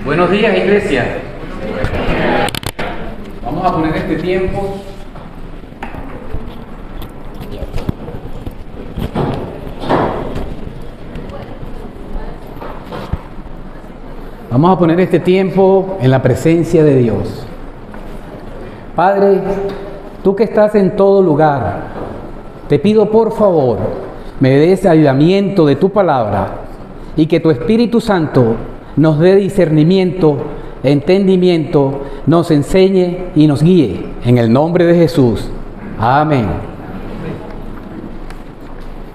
Buenos días, iglesia. Vamos a poner este tiempo en la presencia de Dios. Padre, tú que estás en todo lugar, te pido por favor, me des avivamiento de tu palabra y que tu Espíritu Santo nos dé discernimiento, entendimiento, nos enseñe y nos guíe. En el nombre de Jesús. Amén.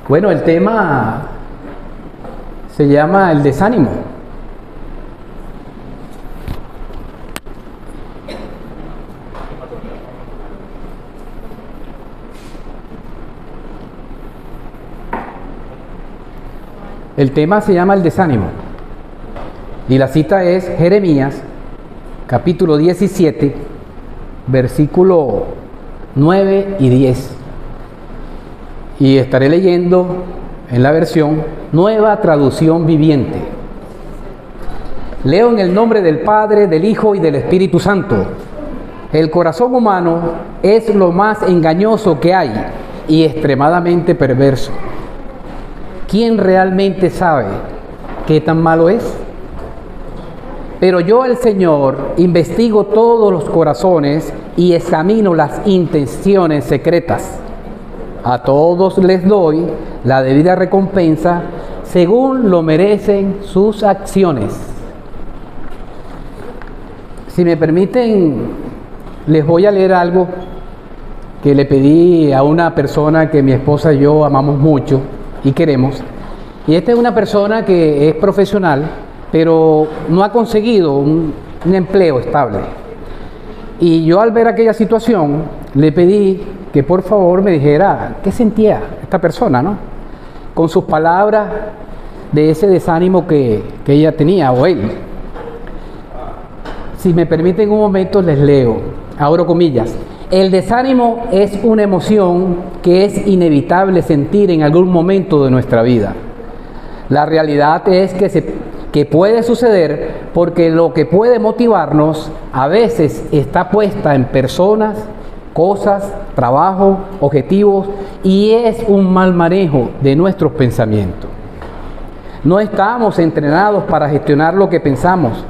Bueno, el tema se llama el desánimo. El tema se llama el desánimo. Y la cita es Jeremías, capítulo 17, versículo 9 y 10. Y estaré leyendo en la versión Nueva Traducción Viviente. Leo en el nombre del Padre, del Hijo y del Espíritu Santo. El corazón humano es lo más engañoso que hay y extremadamente perverso. ¿Quién realmente sabe qué tan malo es? Pero yo, el Señor, investigo todos los corazones y examino las intenciones secretas. A todos les doy la debida recompensa según lo merecen sus acciones. Si me permiten, les voy a leer algo que le pedí a una persona que mi esposa y yo amamos mucho y queremos. Y esta es una persona que es profesional, pero no ha conseguido un empleo estable. Y yo, al ver aquella situación, le pedí que por favor me dijera qué sentía esta persona, ¿no? Con sus palabras de ese desánimo que ella tenía, o él. Si me permiten un momento, les leo, abro comillas. El desánimo es una emoción que es inevitable sentir en algún momento de nuestra vida. La realidad es que puede suceder porque lo que puede motivarnos a veces está puesta en personas, cosas, trabajo, objetivos, y es un mal manejo de nuestros pensamientos. No estamos entrenados para gestionar lo que pensamos.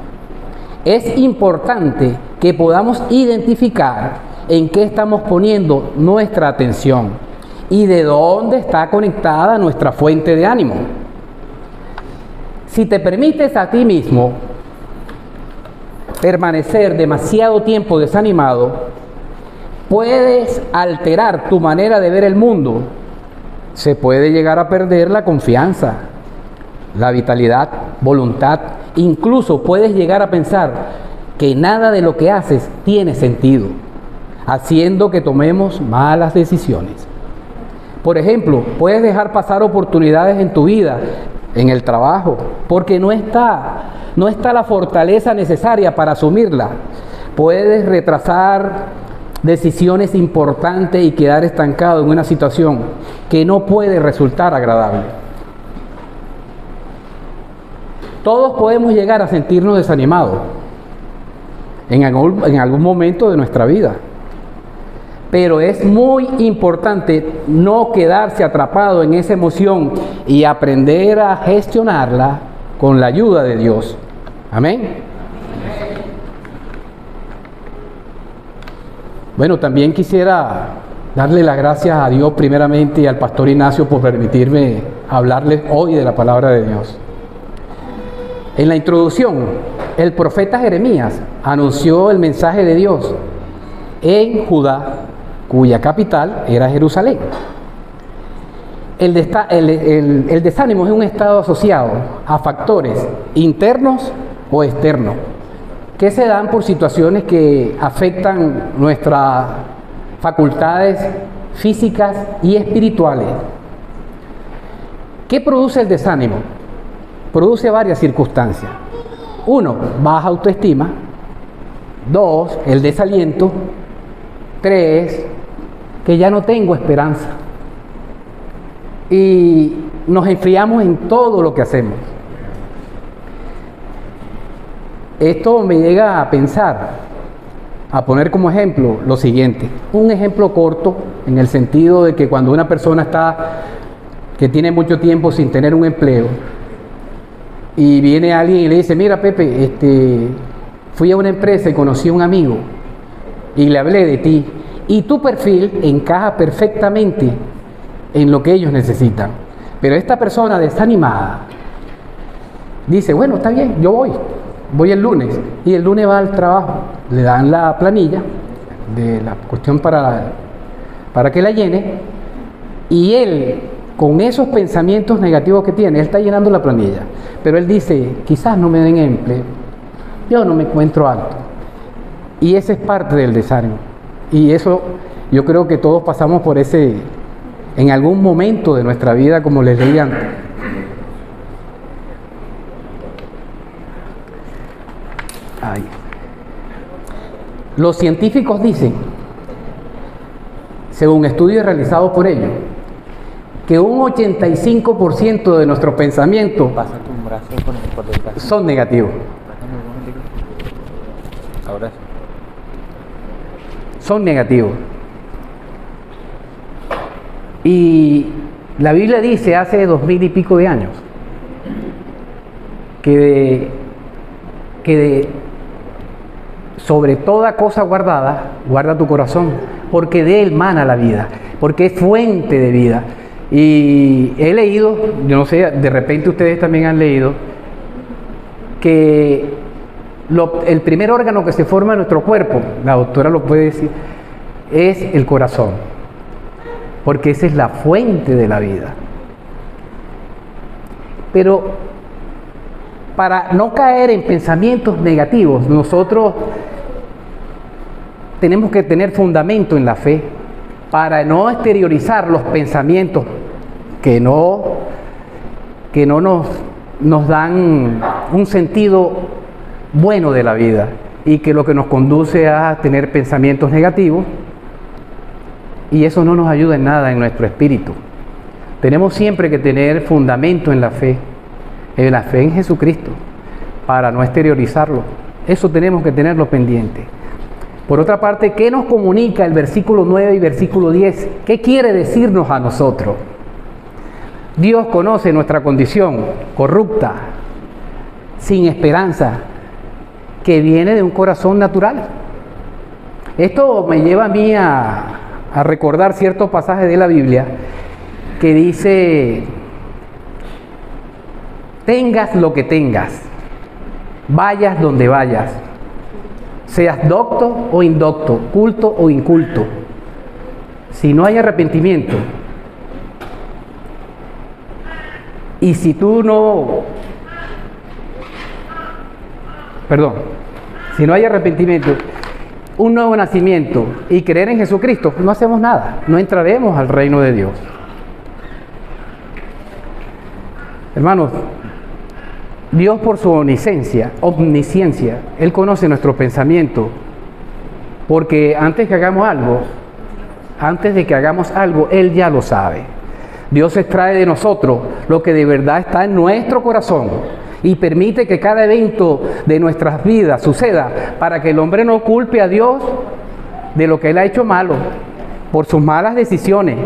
Es importante que podamos identificar en qué estamos poniendo nuestra atención y de dónde está conectada nuestra fuente de ánimo. Si te permites a ti mismo permanecer demasiado tiempo desanimado, puedes alterar tu manera de ver el mundo. Se puede llegar a perder la confianza, la vitalidad, voluntad. Incluso puedes llegar a pensar que nada de lo que haces tiene sentido, haciendo que tomemos malas decisiones. Por ejemplo, puedes dejar pasar oportunidades en tu vida, en el trabajo, porque no está la fortaleza necesaria para asumirla. Puedes retrasar decisiones importantes y quedar estancado en una situación que no puede resultar agradable. Todos podemos llegar a sentirnos desanimados en algún momento de nuestra vida. Pero es muy importante no quedarse atrapado en esa emoción y aprender a gestionarla con la ayuda de Dios. Amén. Bueno, también quisiera darle las gracias a Dios primeramente y al pastor Ignacio por permitirme hablarles hoy de la palabra de Dios. En la introducción, el profeta Jeremías anunció el mensaje de Dios en Judá, cuya capital era Jerusalén. El desánimo es un estado asociado a factores internos o externos que se dan por situaciones que afectan nuestras facultades físicas y espirituales. ¿Qué produce el desánimo? Produce varias circunstancias. 1, baja autoestima. 2, el desaliento. 3, que ya no tengo esperanza. Y nos enfriamos en todo lo que hacemos. Esto me llega a pensar, a poner como ejemplo lo siguiente. Un ejemplo corto en el sentido de que cuando una persona que tiene mucho tiempo sin tener un empleo y viene alguien y le dice, mira Pepe, fui a una empresa y conocí a un amigo y le hablé de ti y tu perfil encaja perfectamente en lo que ellos necesitan. Pero esta persona desanimada dice, bueno, está bien, yo voy el lunes, y el lunes va al trabajo, le dan la planilla de la cuestión para que la llene, y él, con esos pensamientos negativos que tiene, él está llenando la planilla, pero él dice, quizás no me den empleo, yo no me encuentro alto, y ese es parte del desánimo, y eso yo creo que todos pasamos por ese, en algún momento de nuestra vida, como les leí antes. Los científicos dicen, según estudios realizados por ellos, que un 85% de nuestros pensamientos son negativos. Ahora son negativos. Y la Biblia dice hace 2000 y pico de años que sobre toda cosa guardada, guarda tu corazón, porque de él mana la vida, porque es fuente de vida. Y he leído, yo no sé, de repente ustedes también han leído, que el primer órgano que se forma en nuestro cuerpo, la doctora lo puede decir, es el corazón, porque esa es la fuente de la vida. Pero para no caer en pensamientos negativos, nosotros tenemos que tener fundamento en la fe para no exteriorizar los pensamientos que no nos dan un sentido bueno de la vida y que lo que nos conduce a tener pensamientos negativos, y eso no nos ayuda en nada en nuestro espíritu. Tenemos siempre que tener fundamento en la fe en Jesucristo, para no exteriorizarlo. Eso tenemos que tenerlo pendiente. Por otra parte, ¿qué nos comunica el versículo 9 y versículo 10? ¿Qué quiere decirnos a nosotros? Dios conoce nuestra condición corrupta, sin esperanza, que viene de un corazón natural. Esto me lleva a mí a recordar ciertos pasajes de la Biblia que dice: tengas lo que tengas, vayas donde vayas, seas docto o indocto, culto o inculto, si no hay arrepentimiento, y si no hay arrepentimiento, un nuevo nacimiento y creer en Jesucristo, no hacemos nada, no entraremos al reino de Dios. Hermanos, Dios, por su omnisciencia, Él conoce nuestro pensamiento, porque antes de que hagamos algo, Él ya lo sabe. Dios extrae de nosotros lo que de verdad está en nuestro corazón y permite que cada evento de nuestras vidas suceda para que el hombre no culpe a Dios de lo que Él ha hecho malo, por sus malas decisiones,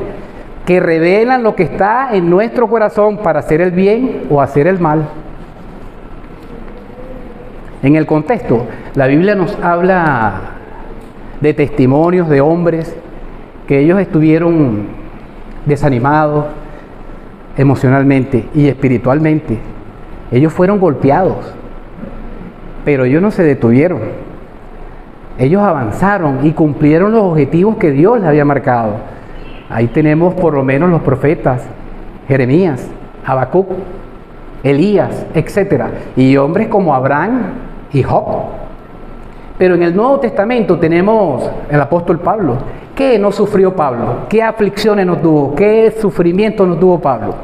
que revelan lo que está en nuestro corazón para hacer el bien o hacer el mal. En el contexto, la Biblia nos habla de testimonios de hombres que ellos estuvieron desanimados emocionalmente y espiritualmente. Ellos fueron golpeados, pero ellos no se detuvieron. Ellos avanzaron y cumplieron los objetivos que Dios les había marcado. Ahí tenemos por lo menos los profetas Jeremías, Habacuc, Elías, etc. Y hombres como Abraham y Job. Pero en el Nuevo Testamento tenemos el apóstol Pablo. ¿Qué no sufrió Pablo? ¿Qué aflicciones no tuvo? ¿Qué sufrimiento no tuvo Pablo?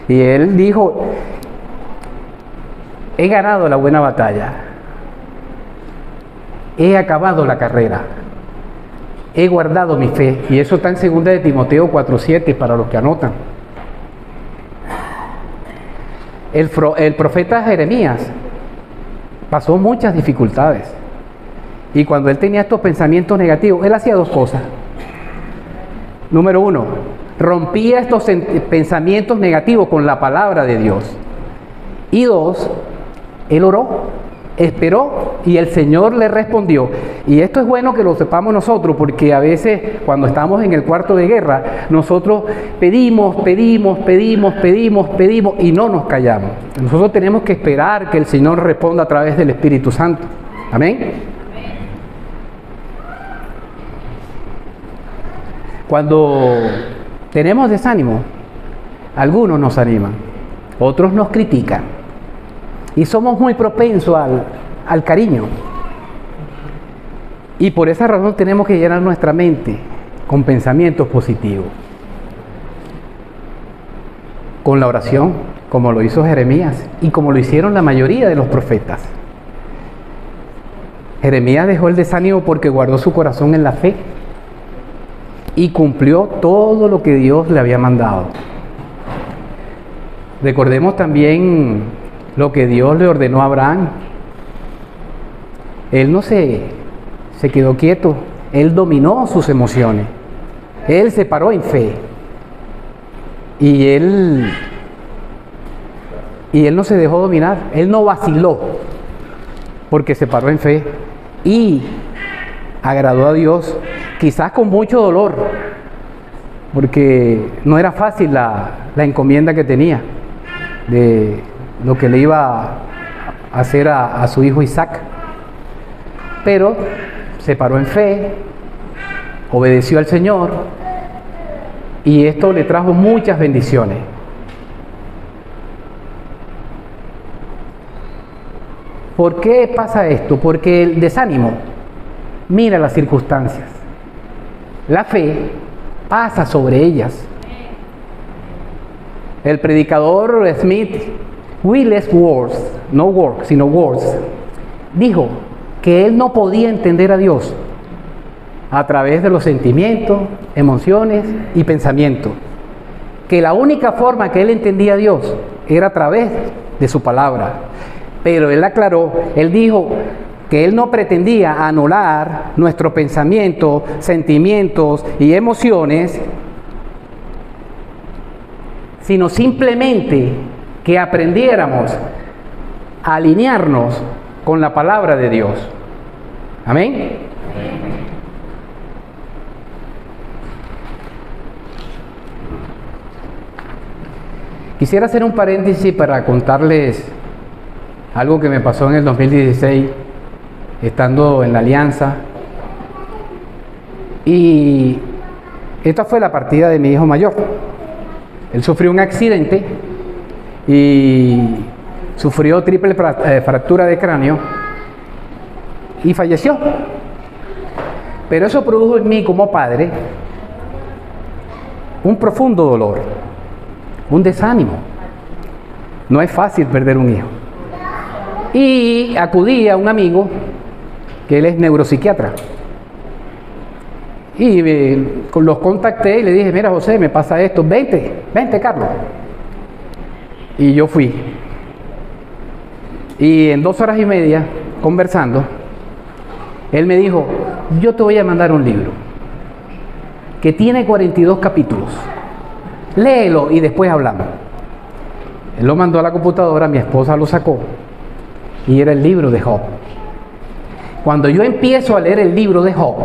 Y él dijo: he ganado la buena batalla, he acabado la carrera, he guardado mi fe. Y eso está en 2 de Timoteo 4:7 para los que anotan. El profeta Jeremías pasó muchas dificultades. Y cuando él tenía estos pensamientos negativos, él hacía dos cosas. Número uno, rompía estos pensamientos negativos con la palabra de Dios. Y dos, él oró, esperó y el Señor le respondió. Y esto es bueno que lo sepamos nosotros, porque a veces cuando estamos en el cuarto de guerra, nosotros pedimos y no nos callamos. Nosotros tenemos que esperar que el Señor responda a través del Espíritu Santo. Amén. Cuando tenemos desánimo, algunos nos animan, otros nos critican y somos muy propensos al cariño. Y por esa razón tenemos que llenar nuestra mente con pensamientos positivos, con la oración, como lo hizo Jeremías y como lo hicieron la mayoría de los profetas. Jeremías dejó el desánimo porque guardó su corazón en la fe y cumplió todo lo que Dios le había mandado. Recordemos también lo que Dios le ordenó a Abraham. Él no se quedó quieto, él dominó sus emociones, él se paró en fe y él no se dejó dominar, él no vaciló porque se paró en fe y agradó a Dios, quizás con mucho dolor, porque no era fácil la encomienda que tenía de lo que le iba a hacer a su hijo Isaac. Pero se paró en fe, obedeció al Señor y esto le trajo muchas bendiciones. ¿Por qué pasa esto? Porque el desánimo mira las circunstancias. La fe pasa sobre ellas. El predicador Smith Wigglesworth, no Work, sino Worth, dijo que él no podía entender a Dios a través de los sentimientos, emociones y pensamientos. Que la única forma que él entendía a Dios era a través de su palabra. Pero él aclaró, él dijo que él no pretendía anular nuestros pensamientos, sentimientos y emociones, sino simplemente que aprendiéramos a alinearnos con la palabra de Dios. Amén. Quisiera hacer un paréntesis para contarles algo que me pasó en el 2016, estando en la Alianza. Y esta fue la partida de mi hijo mayor. Él sufrió un accidente y sufrió triple fractura de cráneo y falleció. Pero eso produjo en mí como padre un profundo dolor, un desánimo. No es fácil perder un hijo. Y acudí a un amigo que él es neuropsiquiatra y los contacté y le dije: mira, José, me pasa esto, vente Carlos. Y yo fui y en 2 horas y media conversando, él me dijo: yo te voy a mandar un libro que tiene 42 capítulos, léelo y después hablamos. Él lo mandó a la computadora, mi esposa lo sacó y era el libro de Job. Cuando yo empiezo a leer el libro de Job,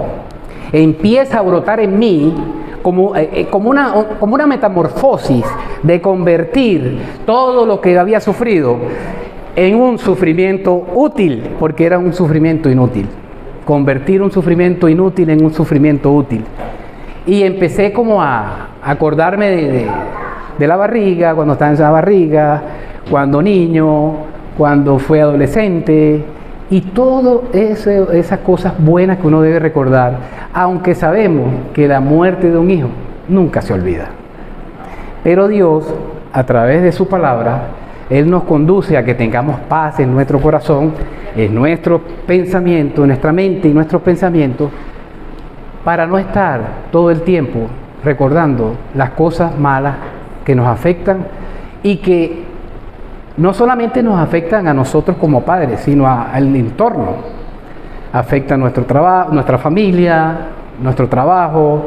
empieza a brotar en mí como una metamorfosis de convertir todo lo que había sufrido en un sufrimiento útil, porque era un sufrimiento inútil. Convertir un sufrimiento inútil en un sufrimiento útil. Y empecé como a acordarme de la barriga, cuando estaba en esa barriga, cuando niño, cuando fue adolescente, y todas esas cosas buenas que uno debe recordar, aunque sabemos que la muerte de un hijo nunca se olvida. Pero Dios, a través de su palabra, Él nos conduce a que tengamos paz en nuestro corazón, en nuestro pensamiento, en nuestra mente y nuestros pensamientos, para no estar todo el tiempo recordando las cosas malas que nos afectan y que no solamente nos afectan a nosotros como padres, sino al entorno. Afecta nuestro trabajo, nuestra familia, nuestro trabajo,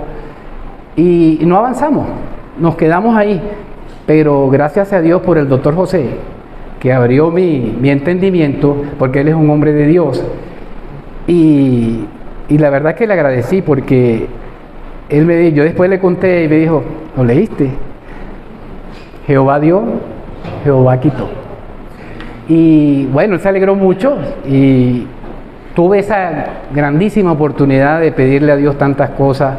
y no avanzamos, nos quedamos ahí. Pero gracias a Dios por el doctor José, que abrió mi entendimiento, porque él es un hombre de Dios, y la verdad que le agradecí, porque él me dijo, yo después le conté y me dijo, ¿lo leíste? Jehová dio, Jehová quitó. Y bueno, él se alegró mucho y tuve esa grandísima oportunidad de pedirle a Dios tantas cosas,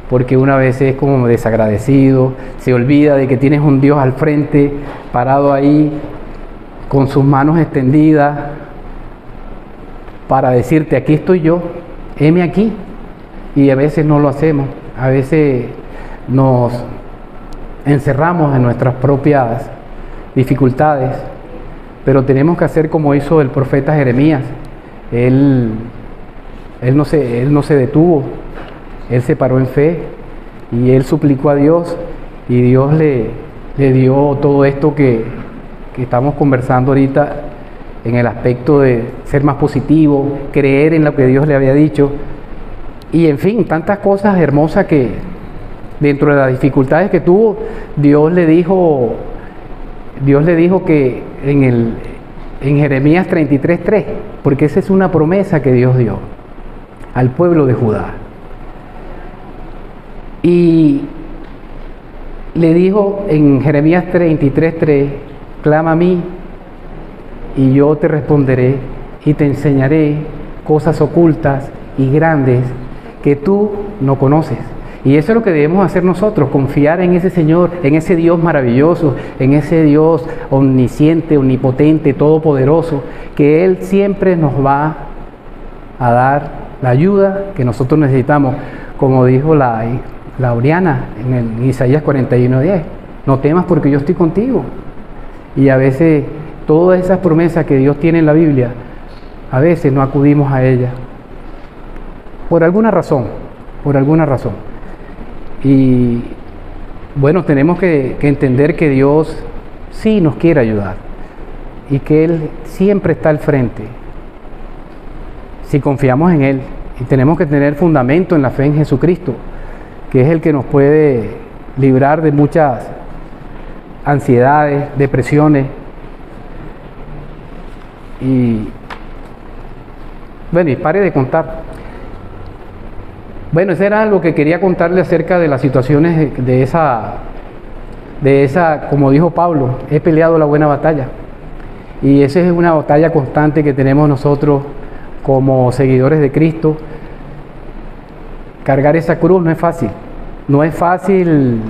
porque una vez es como desagradecido, se olvida de que tienes un Dios al frente, parado ahí, con sus manos extendidas, para decirte, aquí estoy yo, heme aquí. Y a veces no lo hacemos, a veces nos encerramos en nuestras propias dificultades, pero tenemos que hacer como hizo el profeta Jeremías. Él no se detuvo, él se paró en fe y él suplicó a Dios, y Dios le dio todo esto que estamos conversando ahorita, en el aspecto de ser más positivo, creer en lo que Dios le había dicho, y en fin, tantas cosas hermosas que dentro de las dificultades que tuvo, Dios le dijo que en Jeremías 33:3, porque esa es una promesa que Dios dio al pueblo de Judá. Y le dijo en Jeremías 33:3, clama a mí y yo te responderé y te enseñaré cosas ocultas y grandes que tú no conoces. Y eso es lo que debemos hacer nosotros, confiar en ese Señor, en ese Dios maravilloso, en ese Dios omnisciente, omnipotente, todopoderoso, que Él siempre nos va a dar la ayuda que nosotros necesitamos, como dijo la Oriana en Isaías 41:10, no temas porque yo estoy contigo. Y a veces todas esas promesas que Dios tiene en la Biblia, a veces no acudimos a ellas, por alguna razón. Y bueno, tenemos que entender que Dios sí nos quiere ayudar y que Él siempre está al frente si confiamos en Él. Y tenemos que tener fundamento en la fe en Jesucristo, que es el que nos puede librar de muchas ansiedades, depresiones. Y bueno, y pare de contar. Bueno, eso era lo que quería contarle acerca de las situaciones de esa, como dijo Pablo, he peleado la buena batalla. Y esa es una batalla constante que tenemos nosotros como seguidores de Cristo. Cargar esa cruz no es fácil. No es fácil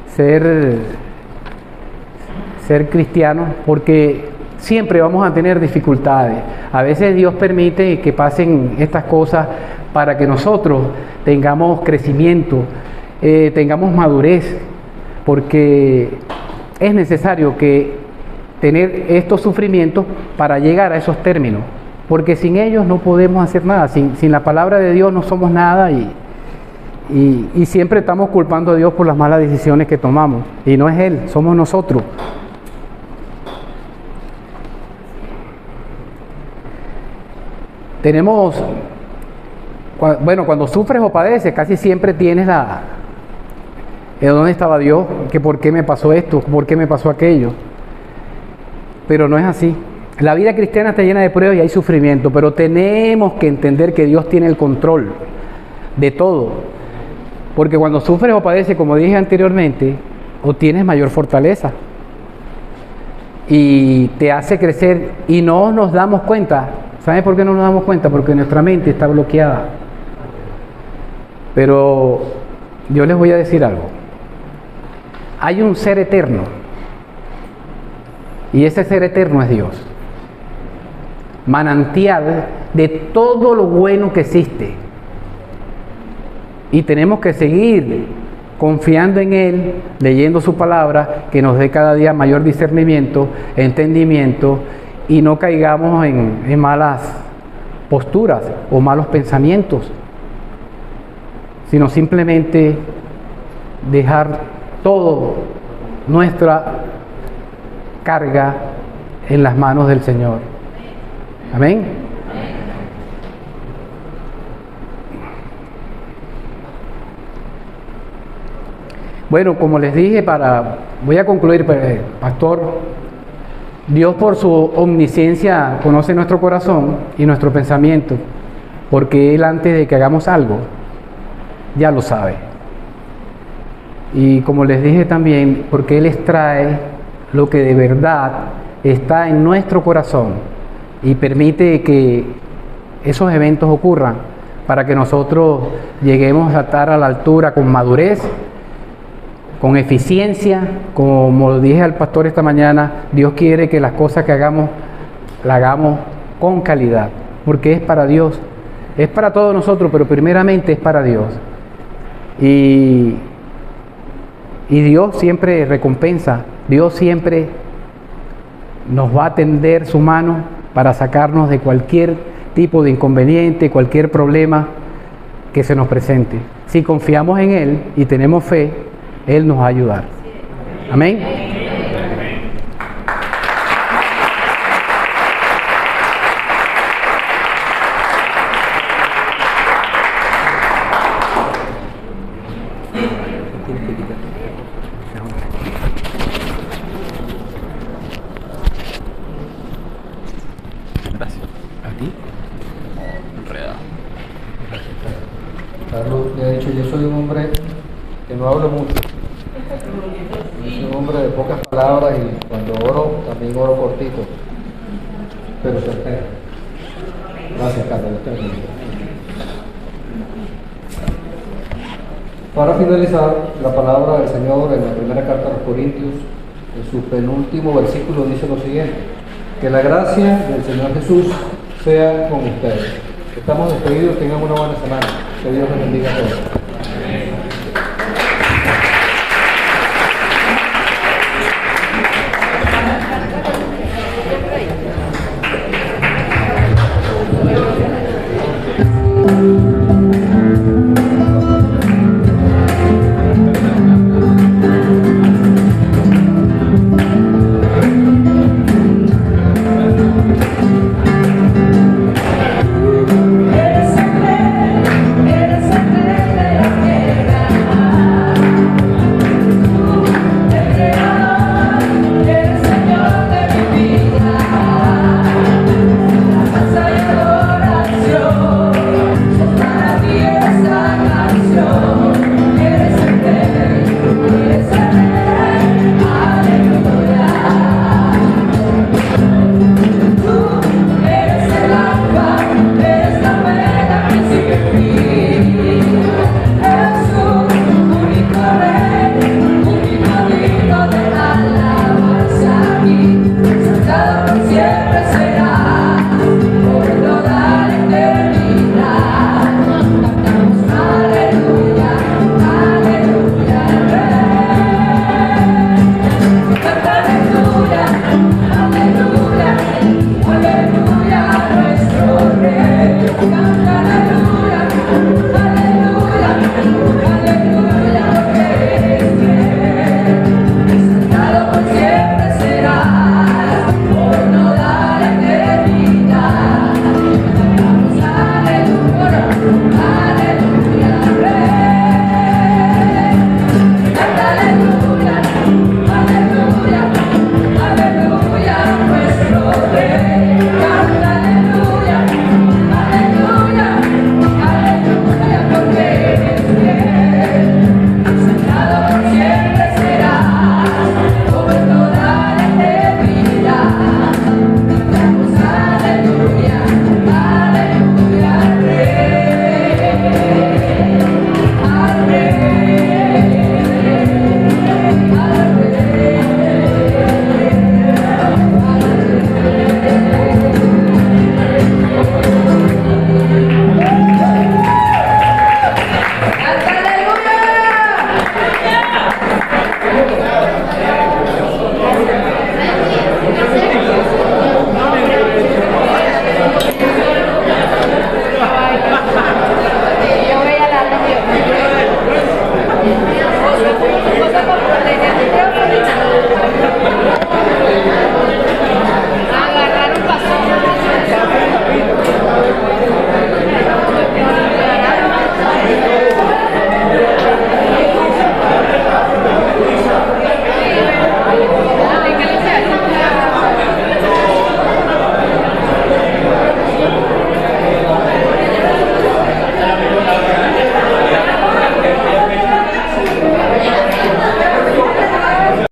ser cristiano, porque siempre vamos a tener dificultades. A veces Dios permite que pasen estas cosas para que nosotros tengamos crecimiento, tengamos madurez, porque es necesario tener estos sufrimientos para llegar a esos términos, porque sin ellos no podemos hacer nada. Sin la palabra de Dios no somos nada, y siempre estamos culpando a Dios por las malas decisiones que tomamos, y no es Él, somos nosotros. Cuando sufres o padeces, casi siempre tienes ¿dónde estaba Dios? ¿Que por qué me pasó esto? ¿Por qué me pasó aquello? Pero no es así. La vida cristiana está llena de pruebas y hay sufrimiento, pero tenemos que entender que Dios tiene el control de todo. Porque cuando sufres o padeces, como dije anteriormente, obtienes mayor fortaleza y te hace crecer, y no nos damos cuenta. ¿Saben por qué no nos damos cuenta? Porque nuestra mente está bloqueada. Pero yo les voy a decir algo. Hay un ser eterno, y ese ser eterno es Dios, manantial de todo lo bueno que existe. Y tenemos que seguir confiando en Él, leyendo su palabra, que nos dé cada día mayor discernimiento, entendimiento, y no caigamos en malas posturas o malos pensamientos, sino simplemente dejar todo carga en las manos del Señor. Amén. Bueno, como les dije, voy a concluir, pastor. Dios, por su omnisciencia, conoce nuestro corazón y nuestro pensamiento, porque Él, antes de que hagamos algo, ya lo sabe. Y como les dije también, porque Él extrae lo que de verdad está en nuestro corazón y permite que esos eventos ocurran para que nosotros lleguemos a estar a la altura con madurez, con eficiencia. Como dije al pastor esta mañana, Dios quiere que las cosas que hagamos, las hagamos con calidad, porque es para Dios, es para todos nosotros, pero primeramente es para Dios. Y Dios siempre recompensa, Dios siempre nos va a tender su mano para sacarnos de cualquier tipo de inconveniente, cualquier problema que se nos presente. Si confiamos en Él y tenemos fe, Él nos va a ayudar. Amén. Gracias. ¿A ti? Enredado. Carlos le ha dicho, yo soy un hombre que no hablo mucho. Yo soy un hombre de pocas palabras y cuando oro, también oro cortito. Pero certero. Gracias, Carlos. Dios te bendiga. Para finalizar, la palabra del Señor en la primera carta a los Corintios, en su penúltimo versículo, dice lo siguiente: que la gracia del Señor Jesús sea con ustedes. Estamos despedidos, tengan una buena semana. Que Dios les bendiga a todos.